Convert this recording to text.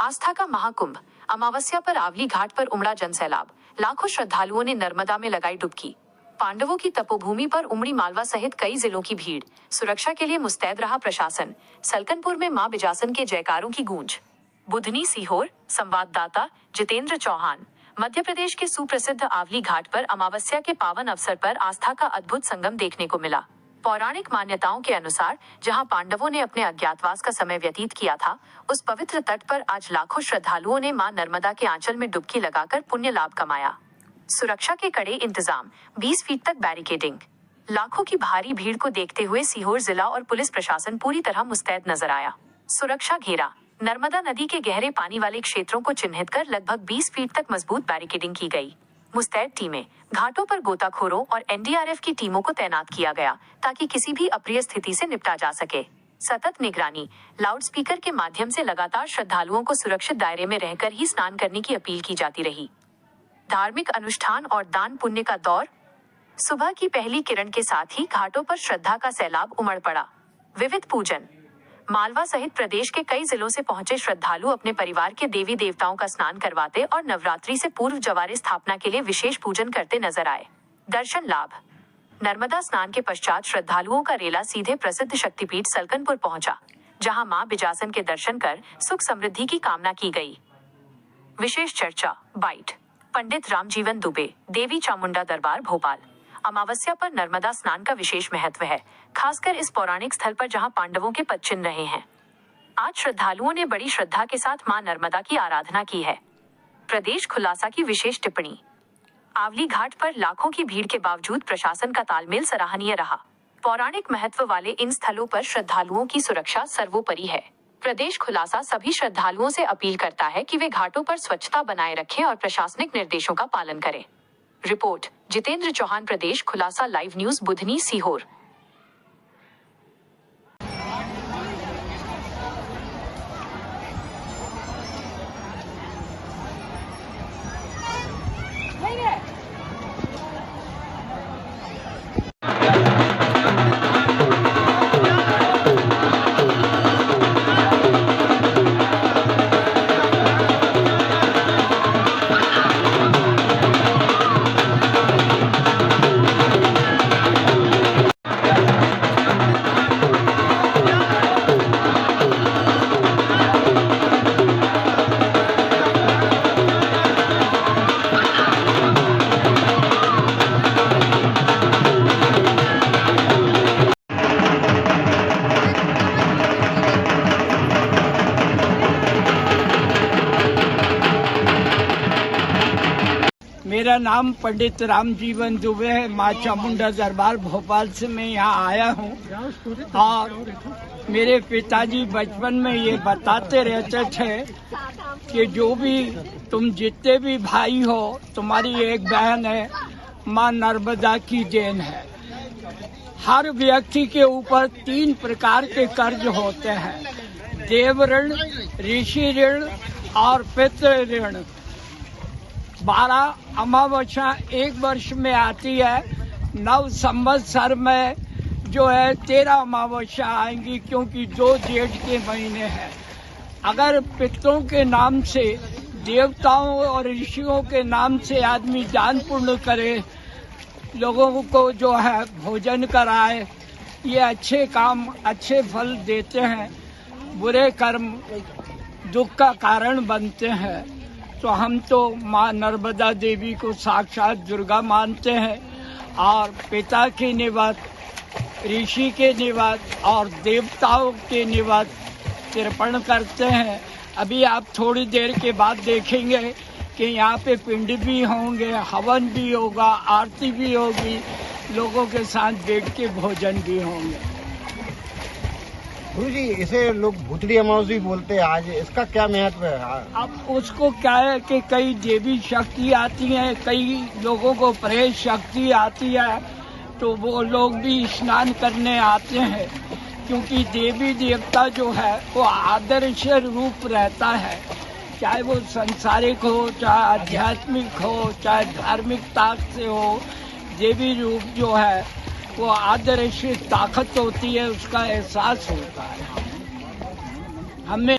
आस्था का महाकुंभ। अमावस्या पर आवली घाट पर उमड़ा जनसैलाब। लाखों श्रद्धालुओं ने नर्मदा में लगाई डुबकी। पांडवों की तपोभूमि पर उमड़ी मालवा सहित कई जिलों की भीड़। सुरक्षा के लिए मुस्तैद रहा प्रशासन। सलकनपुर में मां बिजासन के जयकारों की गूंज। बुधनी सीहोर। संवाददाता जितेंद्र चौहान। मध्य प्रदेश के सुप्रसिद्ध आवली घाट पर अमावस्या के पावन अवसर पर आस्था का अद्भुत संगम देखने को मिला। पौराणिक मान्यताओं के अनुसार जहां पांडवों ने अपने अज्ञातवास का समय व्यतीत किया था, उस पवित्र तट पर आज लाखों श्रद्धालुओं ने मां नर्मदा के आंचल में डुबकी लगाकर पुण्य लाभ कमाया। सुरक्षा के कड़े इंतजाम, 20 फीट तक बैरिकेडिंग। लाखों की भारी भीड़ को देखते हुए सीहोर जिला और पुलिस प्रशासन पूरी तरह मुस्तैद नजर आया। सुरक्षा घेरा। नर्मदा नदी के गहरे पानी वाले क्षेत्रों को चिन्हित कर लगभग 20 फीट तक मजबूत बैरिकेडिंग की गई। मुस्तैद टीमें, घाटों पर गोताखोरों और एनडीआरएफ की टीमों को तैनात किया गया ताकि किसी भी अप्रिय स्थिति से निपटा जा सके। सतत निगरानी, लाउडस्पीकर के माध्यम से लगातार श्रद्धालुओं को सुरक्षित दायरे में रहकर ही स्नान करने की अपील की जाती रही। धार्मिक अनुष्ठान और दान पुण्य का दौर। सुबह की पहली किरण के साथ ही घाटों पर श्रद्धा का सैलाब उमड़ पड़ा। विविध पूजन। मालवा सहित प्रदेश के कई जिलों से पहुंचे श्रद्धालु अपने परिवार के देवी देवताओं का स्नान करवाते और नवरात्रि से पूर्व जवारे स्थापना के लिए विशेष पूजन करते नजर आए। दर्शन लाभ। नर्मदा स्नान के पश्चात श्रद्धालुओं का रेला सीधे प्रसिद्ध शक्तिपीठ सलकनपुर पहुंचा, जहां मां बिजासन के दर्शन कर सुख समृद्धि की कामना की गई। विशेष चर्चा बाइट। पंडित रामजीवन दुबे, देवी चामुंडा दरबार भोपाल। अमावस्या पर नर्मदा स्नान का विशेष महत्व है, खासकर इस पौराणिक स्थल पर जहां पांडवों के पद चिन्ह रहे हैं। आज श्रद्धालुओं ने बड़ी श्रद्धा के साथ मां नर्मदा की आराधना की है। प्रदेश खुलासा की विशेष टिप्पणी। आवली घाट पर लाखों की भीड़ के बावजूद प्रशासन का तालमेल सराहनीय रहा। पौराणिक महत्व वाले इन स्थलों पर श्रद्धालुओं की सुरक्षा सर्वोपरि है। प्रदेश खुलासा सभी श्रद्धालुओं से अपील करता है कि वे घाटों पर स्वच्छता बनाए रखें और प्रशासनिक निर्देशों का पालन करें। रिपोर्ट जितेंद्र चौहान, प्रदेश खुलासा लाइव न्यूज, बुधनी सीहोर। मेरा नाम पंडित रामजीवन दुबे है। मां चामुंडा दरबार भोपाल से मैं यहाँ आया हूँ और मेरे पिताजी बचपन में ये बताते रहते थे कि जो भी तुम जितने भी भाई हो, तुम्हारी एक बहन है, मां नर्मदा की देन है। हर व्यक्ति के ऊपर 3 प्रकार के कर्ज होते हैं: देव ऋण, ऋषि ऋण और पितृ ऋण। 12 अमावस्या एक वर्ष में आती है। 9 संवत्सर में जो है 13 अमावस्या आएंगी, क्योंकि 2 जेठ के महीने हैं। अगर पितरों के नाम से, देवताओं और ऋषियों के नाम से आदमी दान पुण्य करे, लोगों को जो है भोजन कराए, ये अच्छे काम अच्छे फल देते हैं। बुरे कर्म दुख का कारण बनते हैं। तो हम तो मां नर्मदा देवी को साक्षात दुर्गा मानते हैं और पिता के निवास, ऋषि के निवास और देवताओं के निवास तर्पण करते हैं। अभी आप थोड़ी देर के बाद देखेंगे कि यहाँ पे पिंड भी होंगे, हवन भी होगा, आरती भी होगी, लोगों के साथ बैठ के भोजन भी होंगे। गुरु जी, इसे लोग भूतड़ी अमावस भी बोलते हैं आज, इसका क्या महत्व है? अब उसको क्या है कि कई देवी शक्ति आती है, कई लोगों को प्रेत शक्ति आती है, तो वो लोग भी स्नान करने आते हैं। क्योंकि देवी देवता जो है वो आदर्श रूप रहता है, चाहे वो संसारिक हो, चाहे आध्यात्मिक हो, चाहे धार्मिकता से हो। देवी रूप जो है वो आदर्श ताकत होती है, उसका एहसास होता है हमें।